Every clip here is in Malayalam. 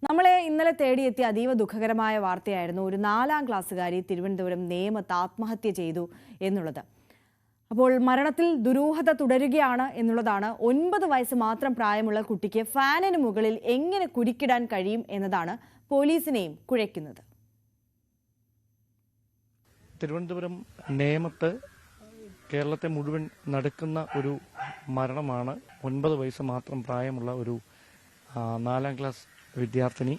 നമ്മളെ ഇന്നലെ തേടിയെത്തിയ അതീവ ദുഃഖകരമായ വാർത്തയായിരുന്നു ഒരു 4ാം ക്ലാസ്സുകാരി തിരുവനന്തപുരം നേമത്ത് ആത്മഹത്യ ചെയ്തു എന്നുള്ളത്. അപ്പോൾ മരണത്തിൽ ദുരൂഹത തുടരുകയാണ് എന്നുള്ളതാണ്. 9 വയസ്സ് മാത്രം പ്രായമുള്ള കുട്ടിക്ക് ഫാനിന് മുകളിൽ എങ്ങനെ കുരുക്കിടാൻ കഴിയും എന്നതാണ് പോലീസിനെയും കുഴയ്ക്കുന്നത്. തിരുവനന്തപുരം നേമത്ത് കേരളത്തെ മുഴുവൻ നടുക്കുന്ന ഒരു മരണമാണ്. 9 വയസ്സ് മാത്രം പ്രായമുള്ള ഒരു 4ാം ക്ലാസ് വിദ്യാർത്ഥിനി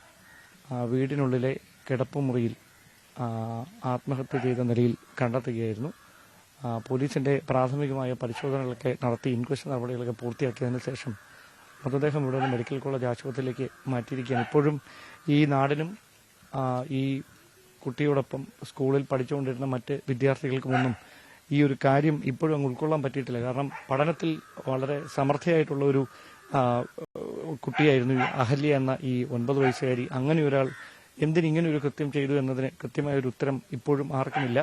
വീടിനുള്ളിലെ കിടപ്പുമുറിയിൽ ആത്മഹത്യ ചെയ്ത നിലയിൽ കണ്ടെത്തുകയായിരുന്നു. പോലീസിന്റെ പ്രാഥമികമായ പരിശോധനകളൊക്കെ നടത്തി ഇൻക്വസ്റ്റ് നടപടികളൊക്കെ പൂർത്തിയാക്കിയതിനു ശേഷം മൃതദേഹം ഇവിടെ നിന്ന് മെഡിക്കൽ കോളേജ് ആശുപത്രിയിലേക്ക് മാറ്റിയിരിക്കുകയാണ്. ഇപ്പോഴും ഈ നാടിനും ഈ കുട്ടിയോടൊപ്പം സ്കൂളിൽ പഠിച്ചുകൊണ്ടിരുന്ന മറ്റ് വിദ്യാർത്ഥികൾക്കുമൊന്നും ഈ ഒരു കാര്യം ഇപ്പോഴും അങ്ങ് ഉൾക്കൊള്ളാൻ പറ്റിയിട്ടില്ല. കാരണം പഠനത്തിൽ വളരെ സമർത്ഥയായിട്ടുള്ള ഒരു കുട്ടിയായിരുന്നു അഹല്യ എന്ന ഈ 9 വയസ്സുകാരി. അങ്ങനെ ഒരാൾ എന്തിനിങ്ങനെ ഒരു കൃത്യം ചെയ്തു എന്നതിന് കൃത്യമായ ഒരു ഉത്തരം ഇപ്പോഴും ആർക്കുമില്ല.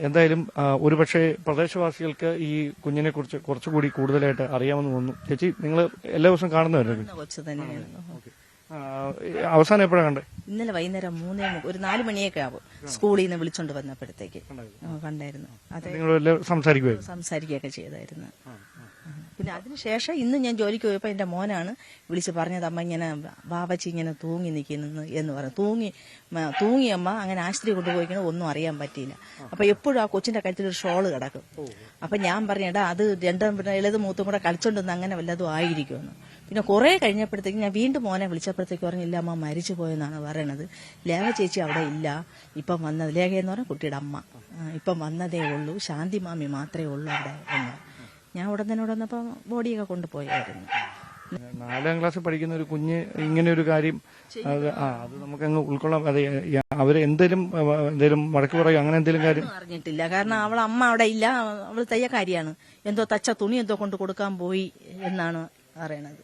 എന്തായാലും ഒരുപക്ഷെ പ്രദേശവാസികൾക്ക് ഈ കുഞ്ഞിനെ കുറിച്ച് കുറച്ചുകൂടി കൂടുതലായിട്ട് അറിയാമെന്ന് തോന്നുന്നു. ചേച്ചി, നിങ്ങൾ എല്ലാ ദിവസവും കാണുന്നവരായിരുന്നു? അവസാനം എപ്പോഴാണ് കണ്ടത്? ഇന്നലെ വൈകുന്നേരം 4 മണിയൊക്കെ ആവും. സ്കൂളിൽ നിന്ന് വിളിച്ചോണ്ട് വന്നപ്പോഴത്തേക്ക് കണ്ടായിരുന്നു. സംസാരിക്കുകയൊക്കെ ചെയ്തായിരുന്നു. പിന്നെ അതിനുശേഷം ഇന്ന് ഞാൻ ജോലിക്ക് പോയപ്പോ എന്റെ മോനാണ് വിളിച്ച് പറഞ്ഞത്, അമ്മ ഇങ്ങനെ ബാബച്ചി ഇങ്ങനെ തൂങ്ങി നിൽക്കുന്നു എന്ന് പറഞ്ഞു. തൂങ്ങിയമ്മ അങ്ങനെ ആശുപത്രി കൊണ്ടുപോയിക്കണ ഒന്നും അറിയാൻ പറ്റിയില്ല. അപ്പൊ എപ്പോഴും ആ കൊച്ചിന്റെ കഴുത്തിൽ ഒരു ഷോള് കിടക്കും. അപ്പൊ ഞാൻ പറഞ്ഞേടാ അത് രണ്ടും ഇളത് മൂത്തും കൂടെ കളിച്ചോണ്ടെന്ന് അങ്ങനെ വല്ലതും ആയിരിക്കുമെന്ന്. പിന്നെ കുറെ കഴിഞ്ഞപ്പോഴത്തേക്ക് ഞാൻ വീണ്ടും മോനെ വിളിച്ചപ്പോഴത്തേക്ക് പറഞ്ഞില്ല, അമ്മ മരിച്ചു പോയെന്നാണ് പറയണത്. ലേഖ ചേച്ചി അവിടെ ഇല്ല, ഇപ്പം വന്നത് ലേഖ എന്ന് പറഞ്ഞ കുട്ടിയുടെ അമ്മ ഇപ്പം വന്നതേ ഉള്ളൂ, ശാന്തി മാമി മാത്രമേ ഉള്ളൂ അവിടെ എന്ന്. ഞാൻ ഉടൻ തന്നെ വന്നപ്പോ ബോഡിയൊക്കെ കൊണ്ടുപോയായിരുന്നു. 4ാം ക്ലാസ്സിൽ പഠിക്കുന്ന ഒരു കുഞ്ഞ് ഇങ്ങനെ ഒരു കാര്യം അത് നമുക്കങ്ങ് ഉൾക്കൊള്ളാം. അതെ, അവര് എന്തേലും വഴക്ക് പറയും അങ്ങനെ എന്തെങ്കിലും കാര്യം അറിഞ്ഞിട്ടില്ല. കാരണം അവളെ അമ്മ അവിടെ ഇല്ല, അവള് തയ്യക്കാരിയാണ്. എന്തോ തച്ച തുണി എന്തോ കൊണ്ട് കൊടുക്കാൻ പോയി എന്നാണ് പറയണത്.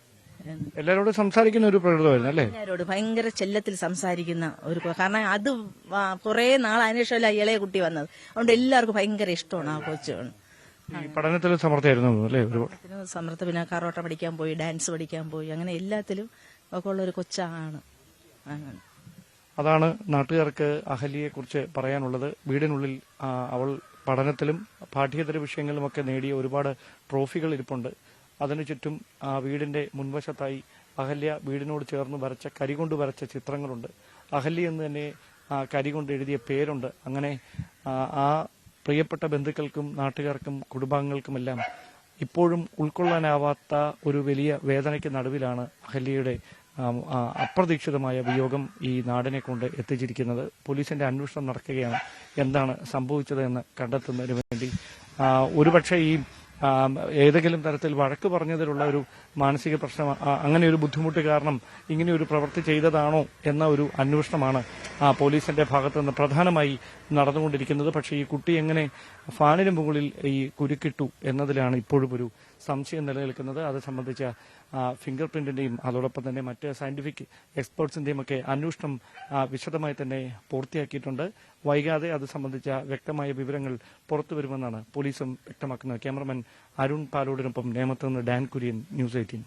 എല്ലാരോടും സംസാരിക്കുന്ന ഒരു പ്രകൃതമായിരുന്നു അല്ലേ? എല്ലാരോട് ഭയങ്കര ചെല്ലത്തിൽ സംസാരിക്കുന്ന ഒരു, കാരണം അത് കുറെ നാൾ അതിനുശേഷമല്ല ഇളയ കുട്ടി വന്നത്. അതുകൊണ്ട് എല്ലാവർക്കും ഭയങ്കര ഇഷ്ടമാണ് ആ കൊച്ചാണ്. പഠനത്തിൽ സമർത്ഥമായിരുന്നു അല്ലേ? സമർത്ഥ. പിന്നെ കറോട്ട പഠിക്കാൻ പോയി, ഡാൻസ് പഠിക്കാൻ പോയി, അങ്ങനെ എല്ലാത്തിലും ഒക്കെ ഉള്ള ഒരു കൊച്ചാണ്. അതാണ് നാട്ടുകാർക്ക് അഹല്യയെ കുറിച്ച് പറയാനുള്ളത്. വീടിനുള്ളിൽ അവൾ പഠനത്തിലും പാഠ്യേതര വിഷയങ്ങളിലുമൊക്കെ നേടിയ ഒരുപാട് ട്രോഫികൾ ഇരിപ്പുണ്ട്. അതിനു ചുറ്റും വീടിന്റെ മുൻവശത്തായി അഹല്യ വീടിനോട് ചേർന്ന് വരച്ച കരികൊണ്ട് വരച്ച ചിത്രങ്ങളുണ്ട്. അഹല്യ എന്ന് തന്നെ കരികൊണ്ട് എഴുതിയ പേരുണ്ട്. അങ്ങനെ ആ പ്രിയപ്പെട്ട ബന്ധുക്കൾക്കും നാട്ടുകാർക്കും കുടുംബാംഗങ്ങൾക്കുമെല്ലാം ഇപ്പോഴും ഉൾക്കൊള്ളാനാവാത്ത ഒരു വലിയ വേദനയ്ക്ക് നടുവിലാണ് അഹല്യയുടെ അപ്രതീക്ഷിതമായ വിയോഗം ഈ നാടിനെ കൊണ്ട് എത്തിച്ചിരിക്കുന്നത്. പോലീസിന്റെ അന്വേഷണം നടക്കുകയാണ്. എന്താണ് സംഭവിച്ചതെന്ന് കണ്ടെത്തുന്നതിന് വേണ്ടി ഒരുപക്ഷെ ഈ ഏതെങ്കിലും തരത്തിൽ വഴക്ക് പറഞ്ഞതിലുള്ള ഒരു മാനസിക പ്രശ്നം, അങ്ങനെ ഒരു ബുദ്ധിമുട്ട് കാരണം ഇങ്ങനെ ഒരു പ്രവൃത്തി ചെയ്തതാണോ എന്ന ഒരു അന്വേഷണമാണ് പോലീസിന്റെ ഭാഗത്തു നിന്ന് പ്രധാനമായി നടന്നുകൊണ്ടിരിക്കുന്നത്. പക്ഷേ ഈ കുട്ടി എങ്ങനെ ഫാനിന് മുകളിൽ ഈ കുരുക്കിട്ടു എന്നതിലാണ് ഇപ്പോഴും ഒരു സംശയം നിലനിൽക്കുന്നത്. അത് സംബന്ധിച്ച ഫിംഗർ പ്രിന്റിന്റെയും അതോടൊപ്പം തന്നെ മറ്റ് സയന്റിഫിക് എക്സ്പേർട്സിന്റെയും ഒക്കെ അന്വേഷണം വിശദമായി തന്നെ പൂർത്തിയാക്കിയിട്ടുണ്ട്. വൈകാതെ അത് സംബന്ധിച്ച വ്യക്തമായ വിവരങ്ങൾ പുറത്തുവരുമെന്നാണ് പോലീസും വ്യക്തമാക്കുന്നത്. ക്യാമറമാൻ അരുൺ പാലോടിനൊപ്പം നേമത്ത് നിന്ന് ഡാൻ കുര്യൻ, ന്യൂസ് 18.